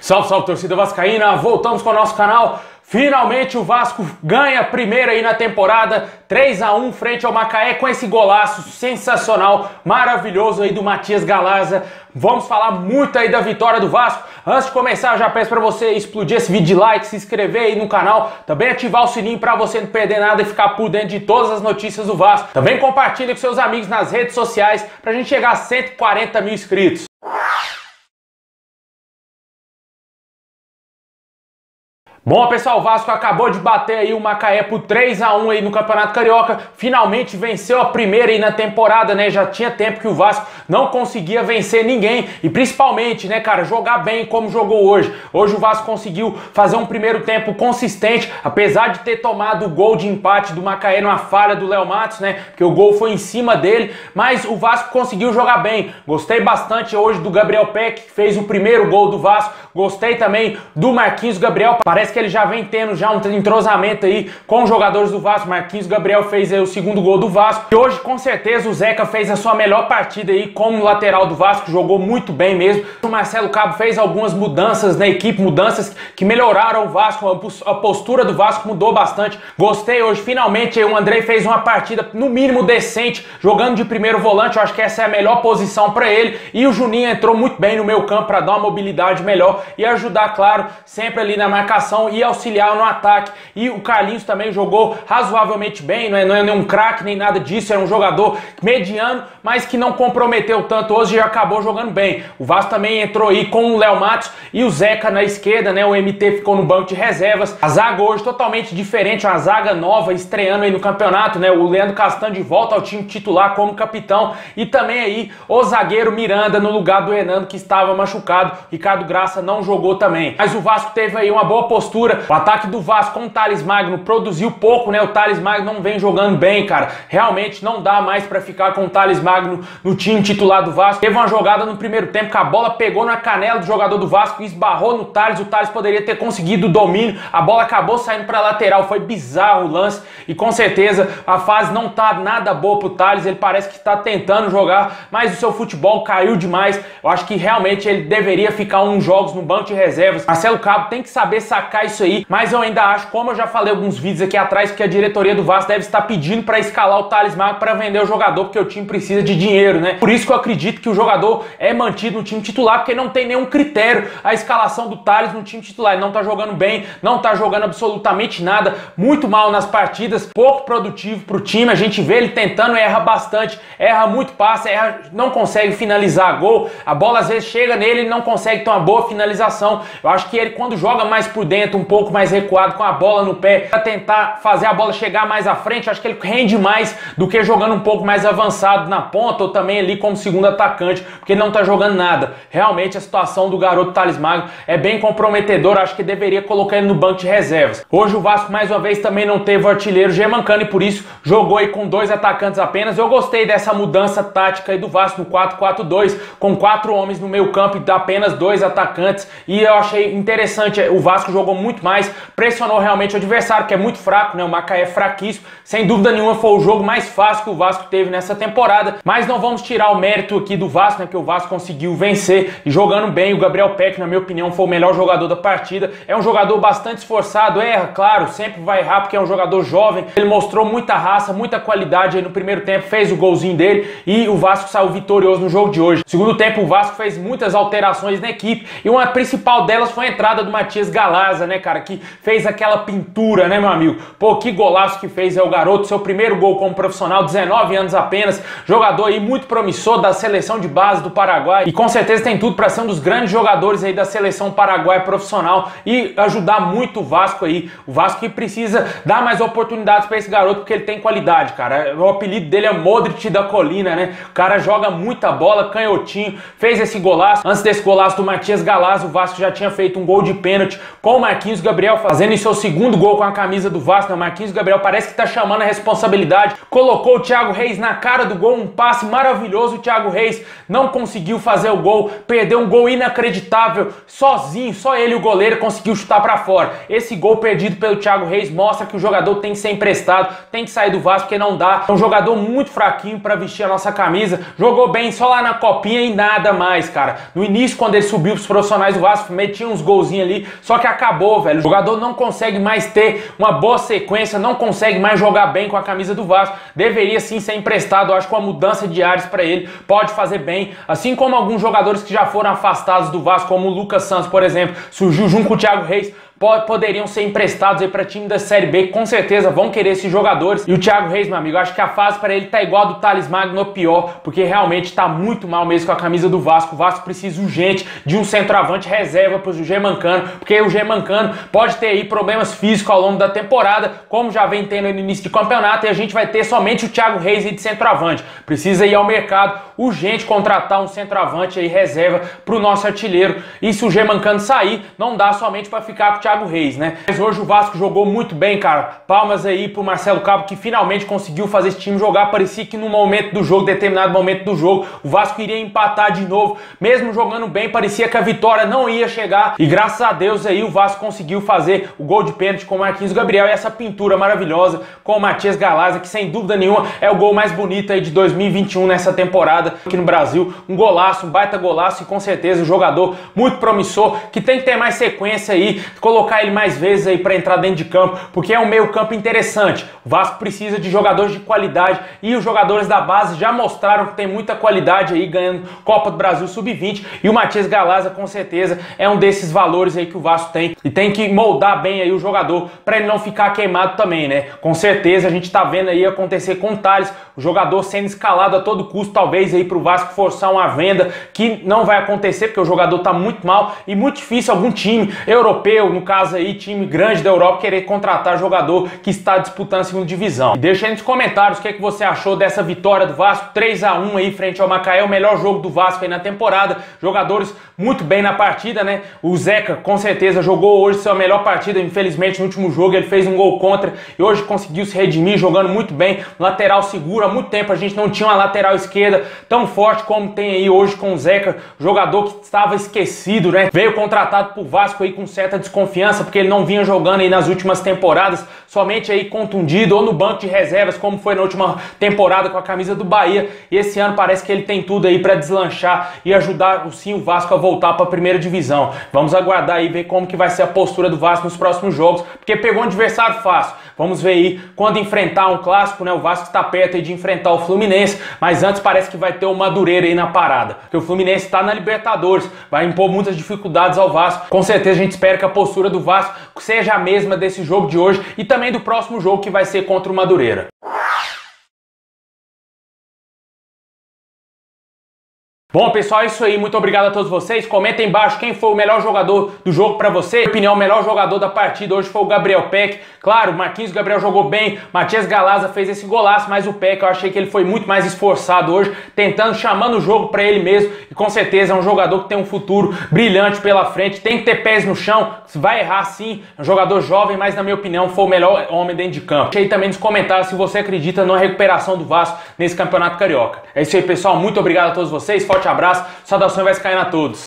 Salve, salve, torcida vascaína! Voltamos com o nosso canal. Finalmente o Vasco ganha a primeira aí na temporada, 3-1 frente ao Macaé com esse golaço sensacional, maravilhoso aí do Matias Galarza. Vamos falar muito aí da vitória do Vasco. Antes de começar, já peço para você explodir esse vídeo de like, se inscrever aí no canal, também ativar o sininho para você não perder nada e ficar por dentro de todas as notícias do Vasco. Também compartilhe com seus amigos nas redes sociais para a gente chegar a 140 mil inscritos. Bom, pessoal, o Vasco acabou de bater aí o Macaé por 3-1 aí no Campeonato Carioca, finalmente venceu a primeira aí na temporada, né? Já tinha tempo que o Vasco não conseguia vencer ninguém e principalmente, né, cara, jogar bem como jogou hoje. Hoje o Vasco conseguiu fazer um primeiro tempo consistente, apesar de ter tomado o gol de empate do Macaé numa falha do Léo Matos, né? Porque o gol foi em cima dele, mas o Vasco conseguiu jogar bem. Gostei bastante hoje do Gabriel Peck, que fez o primeiro gol do Vasco. Gostei também do Marquinhos Gabriel, parece que ele já vem tendo já um entrosamento aí com os jogadores do Vasco. Marquinhos Gabriel fez aí o segundo gol do Vasco. E hoje, com certeza, o Zeca fez a sua melhor partida aí como lateral do Vasco, jogou muito bem mesmo. O Marcelo Cabo fez algumas mudanças na equipe, mudanças que melhoraram o Vasco, a postura do Vasco mudou bastante. Gostei hoje, finalmente, o Andrei fez uma partida, no mínimo, decente, jogando de primeiro volante. Eu acho que essa é a melhor posição para ele. E o Juninho entrou muito bem no meio campo para dar uma mobilidade melhor e ajudar, claro, sempre ali na marcação e auxiliar no ataque. E o Carlinhos também jogou razoavelmente bem, não é nenhum craque nem nada disso, era um jogador mediano, mas que não comprometeu tanto hoje e acabou jogando bem. O Vasco também entrou aí com o Léo Matos e o Zeca na esquerda, né? O MT ficou no banco de reservas. A zaga hoje totalmente diferente, uma zaga nova estreando aí no campeonato, né? O Leandro Castan de volta ao time titular como capitão e também aí o zagueiro Miranda no lugar do Hernando, que estava machucado. Ricardo Graça não jogou também. Mas o Vasco teve aí uma boa postura. O ataque do Vasco com o Thales Magno produziu pouco, né? O Thales Magno não vem jogando bem, cara. Realmente não dá mais pra ficar com o Thales Magno no time titular do Vasco. Teve uma jogada no primeiro tempo que a bola pegou na canela do jogador do Vasco e esbarrou no Thales. O Thales poderia ter conseguido o domínio. A bola acabou saindo pra lateral. Foi bizarro o lance e com certeza a fase não tá nada boa pro Thales. Ele parece que tá tentando jogar, mas o seu futebol caiu demais. Eu acho que realmente ele deveria ficar uns jogos no banco de reservas. Marcelo Cabo tem que saber sacar isso aí, mas eu ainda acho, como eu já falei alguns vídeos aqui atrás, que a diretoria do Vasco deve estar pedindo para escalar o Thales Magno para vender o jogador, porque o time precisa de dinheiro, né? Por isso que eu acredito que o jogador é mantido no time titular, porque não tem nenhum critério a escalação do Thales no time titular. Ele não tá jogando bem, não tá jogando absolutamente nada, muito mal nas partidas, pouco produtivo pro time. A gente vê ele tentando, erra bastante, erra muito passe, não consegue finalizar gol. A bola às vezes chega nele e não consegue ter uma boa finalização. Eu acho que ele, quando joga mais por dentro, um pouco mais recuado com a bola no pé, para tentar fazer a bola chegar mais à frente, acho que ele rende mais do que jogando um pouco mais avançado na ponta ou também ali como segundo atacante, porque ele não tá jogando nada. Realmente a situação do garoto Thales Magno é bem comprometedora, acho que deveria colocar ele no banco de reservas. Hoje o Vasco mais uma vez também não teve o artilheiro Germancano e por isso jogou aí com 2 atacantes apenas. Eu gostei dessa mudança tática aí do Vasco no 4-4-2, com 4 homens no meio campo e apenas 2 atacantes, e eu achei interessante. O Vasco jogou muito mais, pressionou realmente o adversário, que é muito fraco, né? O Macaé é fraquíssimo, sem dúvida nenhuma foi o jogo mais fácil que o Vasco teve nessa temporada, mas não vamos tirar o mérito aqui do Vasco, né? Que o Vasco conseguiu vencer e jogando bem. O Gabriel Peck, na minha opinião, foi o melhor jogador da partida. É um jogador bastante esforçado, erra, claro, sempre vai errar porque é um jogador jovem. Ele mostrou muita raça, muita qualidade aí no primeiro tempo, fez o golzinho dele e o Vasco saiu vitorioso no jogo de hoje. No segundo tempo, o Vasco fez muitas alterações na equipe e uma principal delas foi a entrada do Matias Galarza, né, cara, que fez aquela pintura, né, meu amigo? Pô, que golaço que fez o garoto, seu primeiro gol como profissional, 19 anos apenas, jogador aí muito promissor da seleção de base do Paraguai e com certeza tem tudo para ser um dos grandes jogadores aí da seleção paraguaia profissional e ajudar muito o Vasco aí. O Vasco que precisa dar mais oportunidades para esse garoto porque ele tem qualidade, cara. O apelido dele é Modric da Colina, né? O cara joga muita bola, canhotinho, fez esse golaço. Antes desse golaço do Matias Galarza, o Vasco já tinha feito um gol de pênalti com o Marquinhos Marquinhos Gabriel fazendo seu segundo gol com a camisa do Vasco, né? O Marquinhos Gabriel parece que tá chamando a responsabilidade, colocou o Thiago Reis na cara do gol, um passe maravilhoso, o Thiago Reis não conseguiu fazer o gol, perdeu um gol inacreditável, sozinho, só ele, o goleiro, conseguiu chutar pra fora. Esse gol perdido pelo Thiago Reis mostra que o jogador tem que ser emprestado, tem que sair do Vasco, porque não dá. É um jogador muito fraquinho pra vestir a nossa camisa, jogou bem só lá na copinha e nada mais, cara. No início, quando ele subiu pros profissionais do Vasco, metia uns golzinhos ali, só que acabou, velho. O jogador não consegue mais ter uma boa sequência, não consegue mais jogar bem com a camisa do Vasco. Deveria sim ser emprestado, eu acho que uma mudança de ares pra ele pode fazer bem, assim como alguns jogadores que já foram afastados do Vasco, como o Lucas Santos, por exemplo, surgiu junto com o Thiago Reis, poderiam ser emprestados aí para time da Série B, que com certeza vão querer esses jogadores. E o Thiago Reis, meu amigo, acho que a fase para ele tá igual a do Thales Magno, pior, porque realmente tá muito mal mesmo com a camisa do Vasco. O Vasco precisa urgente de um centroavante reserva pro Germancano, porque o Germancano pode ter aí problemas físicos ao longo da temporada, como já vem tendo no início de campeonato, e a gente vai ter somente o Thiago Reis aí de centroavante. Precisa ir ao mercado urgente contratar um centroavante aí reserva pro nosso artilheiro. E se o Germancano sair, não dá somente para ficar com o Thiago Reis, né? Mas hoje o Vasco jogou muito bem, cara. Palmas aí pro Marcelo Cabo, que finalmente conseguiu fazer esse time jogar. Parecia que no momento do jogo, determinado momento do jogo, o Vasco iria empatar de novo. Mesmo jogando bem, parecia que a vitória não ia chegar. E graças a Deus aí o Vasco conseguiu fazer o gol de pênalti com o Marquinhos Gabriel e essa pintura maravilhosa com o Matias Galazzi, que sem dúvida nenhuma é o gol mais bonito aí de 2021 nessa temporada aqui no Brasil. Um golaço, um baita golaço, e com certeza um jogador muito promissor, que tem que ter mais sequência aí, colocar ele mais vezes aí para entrar dentro de campo, porque é um meio campo interessante. O Vasco precisa de jogadores de qualidade e os jogadores da base já mostraram que tem muita qualidade aí, ganhando Copa do Brasil Sub-20, e o Matias Galazzi com certeza é um desses valores aí que o Vasco tem, e tem que moldar bem aí o jogador para ele não ficar queimado também, né? Com certeza a gente tá vendo aí acontecer com o Thales, o jogador sendo escalado a todo custo, talvez aí pro Vasco forçar uma venda, que não vai acontecer porque o jogador tá muito mal, e muito difícil algum time europeu, no caso aí time grande da Europa, querer contratar jogador que está disputando a segunda divisão. E deixa aí nos comentários o que é que você achou dessa vitória do Vasco, 3-1 aí frente ao Macaé, o melhor jogo do Vasco aí na temporada, jogadores muito bem na partida, né? O Zeca com certeza jogou hoje sua melhor partida, infelizmente no último jogo ele fez um gol contra e hoje conseguiu se redimir jogando muito bem, lateral seguro. Há muito tempo a gente não tinha uma lateral esquerda tão forte como tem aí hoje com o Zeca, jogador que estava esquecido, né? Veio contratado por Vasco aí com certa desconfiança, porque ele não vinha jogando aí nas últimas temporadas, somente aí contundido ou no banco de reservas, como foi na última temporada com a camisa do Bahia, e esse ano parece que ele tem tudo aí para deslanchar e ajudar sim o Vasco a voltar para a primeira divisão. Vamos aguardar aí, ver como que vai ser a postura do Vasco nos próximos jogos, porque pegou um adversário fácil. Vamos ver aí quando enfrentar um clássico, né? O Vasco está perto aí de enfrentar o Fluminense, mas antes parece que vai ter o Madureira aí na parada, porque o Fluminense está na Libertadores, vai impor muitas dificuldades ao Vasco. Com certeza a gente espera que a postura do Vasco seja a mesma desse jogo de hoje e também do próximo jogo, que vai ser contra o Madureira. Bom, pessoal, é isso aí. Muito obrigado a todos vocês. Comenta aí embaixo quem foi o melhor jogador do jogo pra você. Na opinião, o melhor jogador da partida hoje foi o Gabriel Peck. Claro, o Marquinhos Gabriel jogou bem, Matias Galazzi fez esse golaço, mas o Peck, eu achei que ele foi muito mais esforçado hoje, tentando, chamando o jogo pra ele mesmo, e com certeza é um jogador que tem um futuro brilhante pela frente, tem que ter pés no chão, vai errar sim, é um jogador jovem, mas na minha opinião foi o melhor homem dentro de campo. Deixa aí também nos comentários se você acredita na recuperação do Vasco nesse Campeonato Carioca. É isso aí, pessoal, muito obrigado a todos vocês, forte abraço, saudações vascaínas a todos.